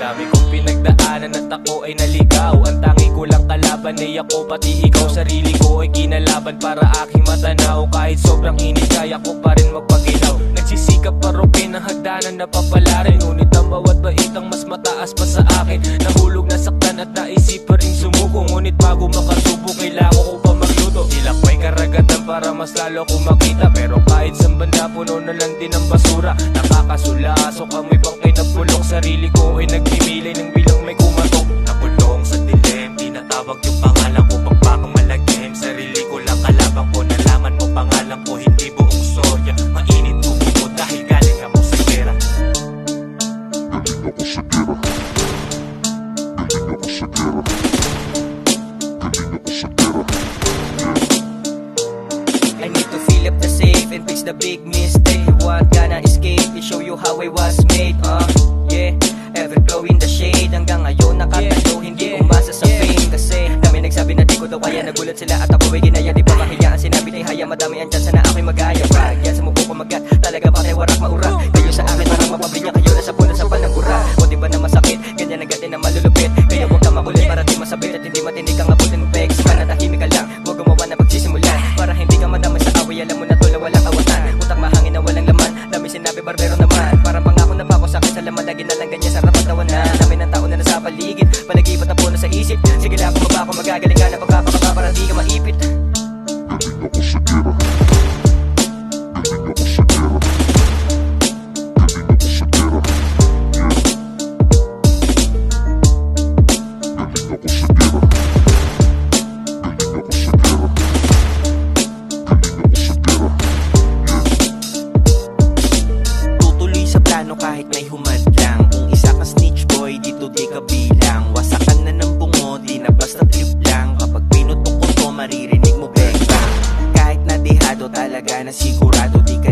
Dami kong pinagdaanan at ako ay naligaw. Ang tangi ko lang kalaban ay ako pati ikaw. Sarili ko ay kinalaban para aking matanaw. Kahit sobrang init kaya ko pa rin magpaginaw. Nagsisikap parupin ang hagdanan na papalarin. Ngunit ang bawat baitang mas mataas pa sa akin. Nahulog, nasaktan at naisip pa rin sumuko. Ngunit bago makasubo kailangan ko pa magluto. Tila ko'y karagatan para mas lalo ko makita. Pero kahit sa banda puno na lang din ang basura. Nakakasulaso kamoy pang kinabulong. Sarili ko ay nagpimili ng bilang may kumatok. Nakulong sa dilim, tinatawag yung pangalan ko pagpakang malagim. Sarili ko lang kalaban ko, nalaman mo pangalan ko, hindi buong sorya. Mainit tubo ko dahil galing ako sa gera. Galing ako sa gera. Galing ako sa gera. Galing ako sa gera. I need to fill up the safe and fix the big mistake. You want gonna escape, to show you how I was made. Yeah, ever glow in the shade. Hanggang ngayon nakatayo, hindi umasa sa fame. Kasi dami nagsabi na di ko daw kaya. Nagulat sila at ako ay ginaya. Di pa mahiyaan, sinabi na haya. Madami ang chance na ako'y magaya. Yan sa mukha ko magat, talaga ba kayo warak maura? Kayo sa akin parang mapabrinya, kayo na sa puno sa panagura. O di ba na masakit, ganyan ang gatin na malulupit. Kaya huwag ka makulit para di masabit at hindi matinig kang abutin mo peg. Sana tahimik ka lang, huwag gumawa na pagsisimulan. Para hindi ka madamay sa away, alam mo na tol na walang awatan. Utak mahangin na walang laman, dami sinabi barbero naman. Parang pangako na pa ako sa akin sa laman, lagi na lang ganyan sarap at tawanan. Dami ng tao na nasa paligid, palagipat na puno sa isip. Sige lang bumaba ako, magagalingan na pagpapakaba para di ka maipit. Galing ako sa gera. Galing ako sa gera. Galing ako sa gera. Galing ako sa gera. Galing ako sa gera. Galing ako sa gera. Tutuloy sa plano kahit may humadlang. Kung isa ka snitch boy, dito di ka bilang. Wasakan na ng bungo, di na basta trip lang. Kapag pinutok ko to, maririnig mo bang bang. Kahit na dehado talaga na sigurado, di ka